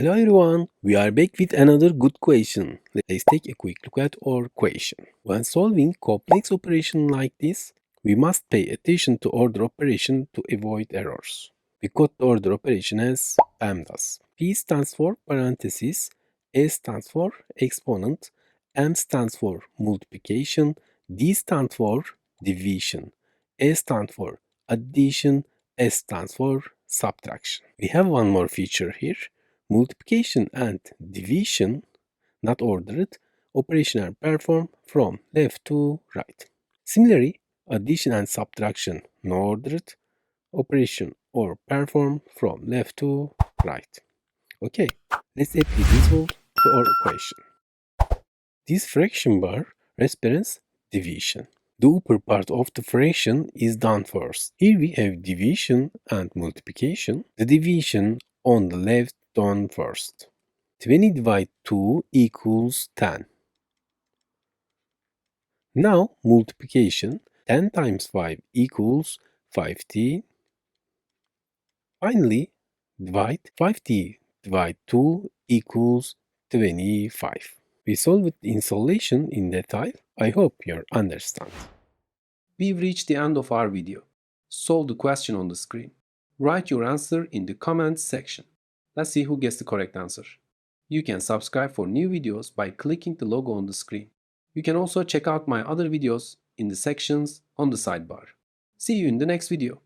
Hello everyone, we are back with another good question. Let's take a quick look at our question. When solving complex operation like this, we must pay attention to order operation to avoid errors. We code the order operation as PEMDAS. P stands for parentheses, S stands for exponent, M stands for multiplication, D stands for division, A stands for addition, S stands for subtraction. We have one more feature here. Multiplication and division, not ordered, operation are performed from left to right. Similarly, addition and subtraction, no ordered, operation or performed from left to right. Okay, let's apply this rule to our equation. This fraction bar represents division. The upper part of the fraction is done first. Here we have division and multiplication. The division on the left done first. 20 divided 2 equals 10. Now multiplication. 10 times 5 equals 50. Finally, divide 50 divided 2 equals 25. We solved the installation in detail. I hope you understand. We've reached the end of our video. Solve the question on the screen. Write your answer in the comments section. Let's see who gets the correct answer. You can subscribe for new videos by clicking the logo on the screen. You can also check out my other videos in the sections on the sidebar. See you in the next video.